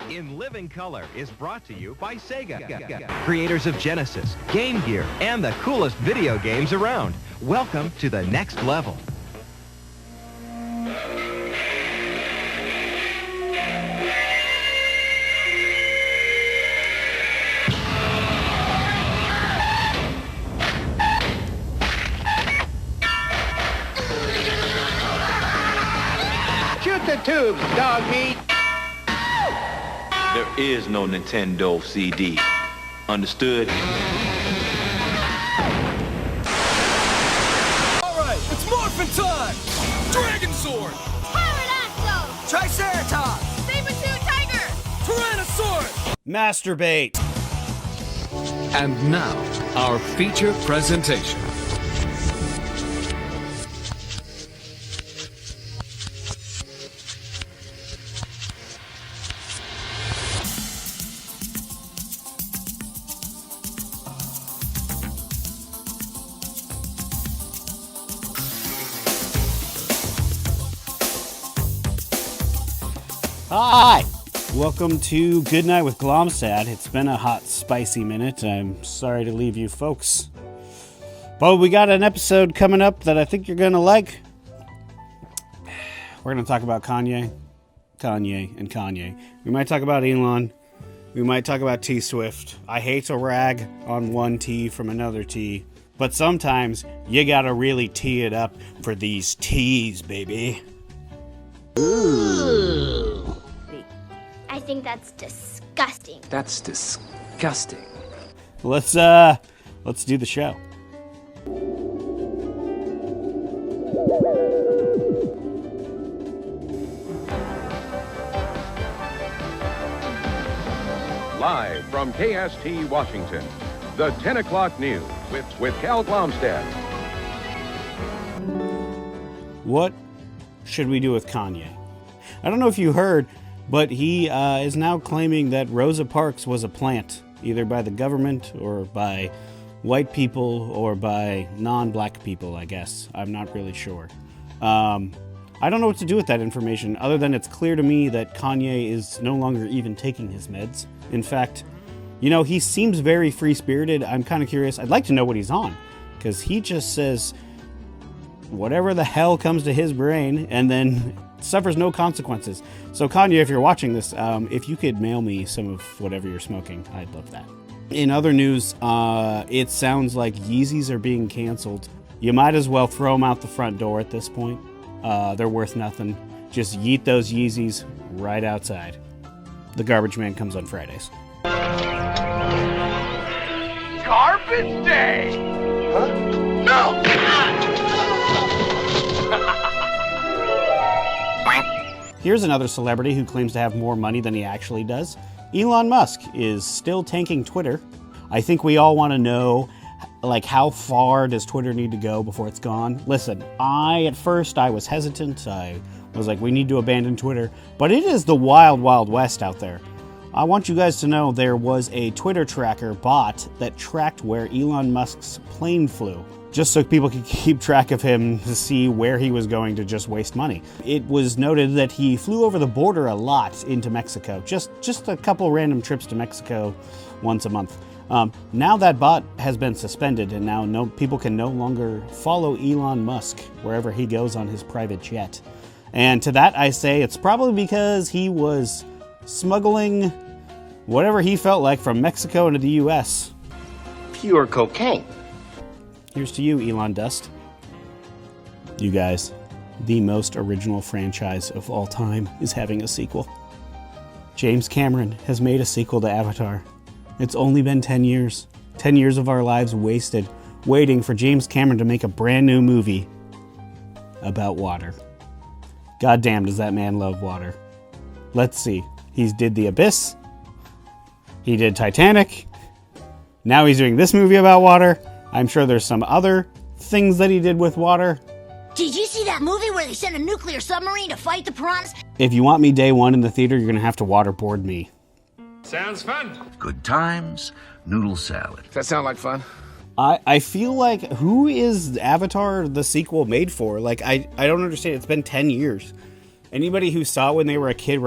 In Living Color is brought to you by Sega, creators of Genesis, Game Gear, and the coolest video games around. Welcome to the next level. Shoot the tubes, dog meat! There is no Nintendo CD. Understood? Alright, it's morphin' time! Dragon Sword! Pterodactyl! Triceratops! Saber-tooth tiger! Tyrannosaurus! Masturbate! And now, our feature presentation. Hi! Welcome to Good Night with Glomstad. It's been a hot, spicy minute. I'm sorry to leave you folks. But we got an episode coming up that I think you're going to like. We're going to talk about Kanye. We might talk about Elon. We might talk about T-Swift. I hate to rag on one T from another T, but sometimes you got to really tee it up for these T's, baby. Ooh. I think that's disgusting. That's disgusting. Let's do the show. Live from KST Washington, the 10 o'clock news with Cal Glomstad. What should we do with Kanye? I don't know if you heard, but he is now claiming that Rosa Parks was a plant, either by the government or by white people or by non-black people, I guess. I'm not really sure. I don't know what to do with that information, other than it's clear to me that Kanye is no longer even taking his meds. In fact, you know, he seems very free-spirited. I'm kind of curious. I'd like to know what he's on, because he just says whatever the hell comes to his brain and then suffers no consequences. So Kanye, if you're watching this, if you could mail me some of whatever you're smoking, I'd love that. In other news, it sounds like Yeezys are being canceled. You might as well throw them out the front door at this point. They're worth nothing. Just yeet those Yeezys right outside. The garbage man comes on Fridays. Garbage day! Huh? No! Here's another celebrity who claims to have more money than he actually does. Elon Musk is still tanking Twitter. I think we all want to know, like, how far does Twitter need to go before it's gone? Listen, at first I was hesitant. I was like, we need to abandon Twitter. But it is the wild, wild west out there. I want you guys to know there was a Twitter tracker bot that tracked where Elon Musk's plane flew, just so people could keep track of him to see where he was going to just waste money. It was noted that he flew over the border a lot into Mexico, just a couple random trips to Mexico once a month. Now that bot has been suspended, and now people can no longer follow Elon Musk wherever he goes on his private jet. And to that I say it's probably because he was smuggling whatever he felt like from Mexico into the U.S. Pure cocaine. Here's to you, Elon Dust. You guys, the most original franchise of all time is having a sequel. James Cameron has made a sequel to Avatar. It's only been 10 years. 10 years of our lives wasted, waiting for James Cameron to make a brand new movie about water. Goddamn, does that man love water. Let's see. He did The Abyss. He did Titanic. Now he's doing this movie about water. I'm sure there's some other things that he did with water. Did you see that movie where they sent a nuclear submarine to fight the piranhas? If you want me day one in the theater, you're going to have to waterboard me. Sounds fun. Good times, noodle salad. Does that sound like fun? I feel like, who is Avatar the sequel made for? Like, I don't understand. It's been 10 years. Anybody who saw it when they were a kid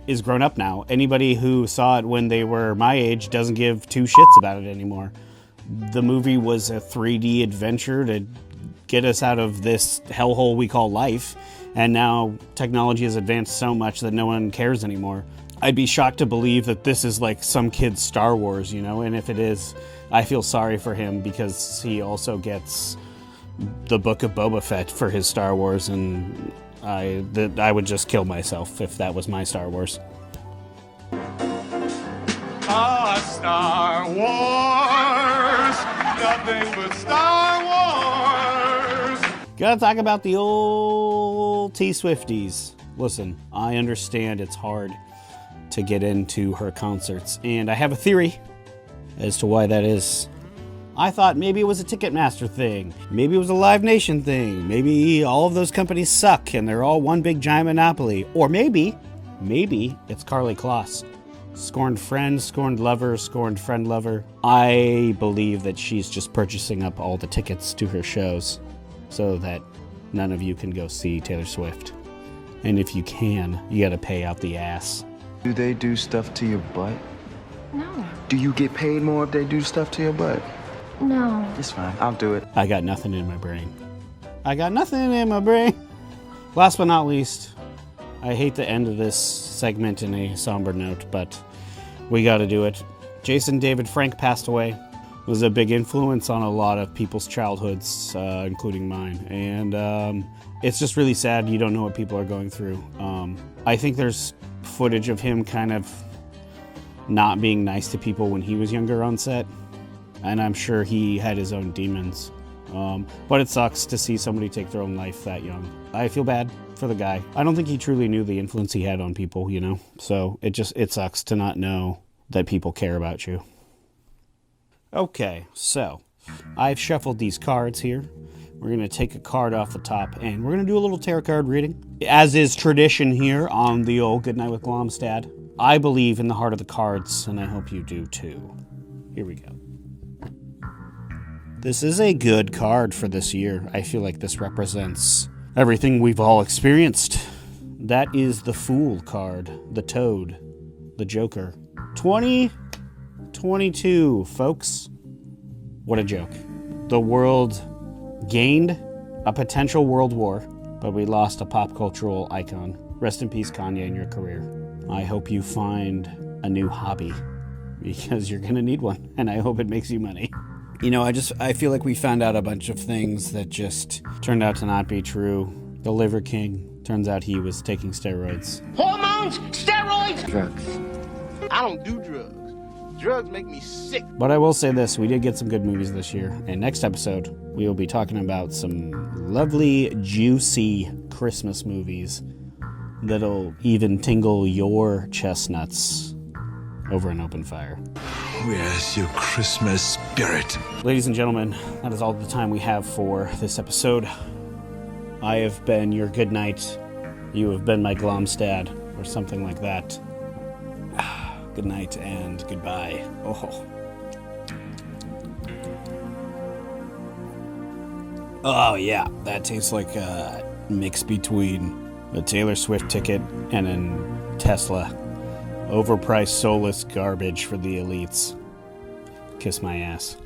is grown up now. Anybody who saw it when they were my age doesn't give two shits about it anymore. The movie was a 3D adventure to get us out of this hellhole we call life, and now technology has advanced so much that no one cares anymore. I'd be shocked to believe that this is like some kid's Star Wars, you know, and if it is, I feel sorry for him because he also gets the Book of Boba Fett for his Star Wars, and I would just kill myself if that was my Star Wars. Star Wars, nothing but Star Wars. Gotta talk about the old T-Swifties. Listen, I understand it's hard to get into her concerts, and I have a theory as to why that is. I thought maybe it was a Ticketmaster thing. Maybe it was a Live Nation thing. Maybe all of those companies suck and they're all one big giant monopoly. Or maybe it's Karlie Kloss. Scorned friend, scorned lover, scorned friend lover. I believe that she's just purchasing up all the tickets to her shows so that none of you can go see Taylor Swift. And if you can, you gotta pay out the ass. Do they do stuff to your butt? No. Do you get paid more if they do stuff to your butt? No. It's fine. I'll do it. I got nothing in my brain. Last but not least, I hate the end of this segment in a somber note, but we gotta do it. Jason David Frank passed away. Was a big influence on a lot of people's childhoods, including mine. And it's just really sad. You don't know what people are going through. I think there's footage of him kind of not being nice to people when he was younger on set. And I'm sure he had his own demons. But it sucks to see somebody take their own life that young. I feel bad for the guy. I don't think he truly knew the influence he had on people, you know? So it sucks to not know that people care about you. Okay, so I've shuffled these cards here. We're going to take a card off the top, and we're going to do a little tarot card reading. As is tradition here on the old Good Night with Glomstad, I believe in the heart of the cards, and I hope you do too. Here we go. This is a good card for this year. I feel like this represents everything we've all experienced. That is the Fool card, the Toad, the Joker. 2022, folks. What a joke. The world gained a potential world war, but we lost a pop cultural icon. Rest in peace, Kanye, in your career. I hope you find a new hobby, because you're gonna need one, and I hope it makes you money. You know, I feel like we found out a bunch of things that just turned out to not be true. The Liver King, turns out he was taking steroids. Hormones? Steroids? Drugs. I don't do drugs. Drugs make me sick. But I will say this, we did get some good movies this year. And next episode, we will be talking about some lovely, juicy Christmas movies that'll even tingle your chestnuts over an open fire. Where's your Christmas spirit? Ladies and gentlemen, that is all the time we have for this episode. I have been your good night. You have been my Glomstad, or something like that. Good night and goodbye. Oh yeah, that tastes like a mix between a Taylor Swift ticket and a Tesla. Overpriced, soulless garbage for the elites. Kiss my ass.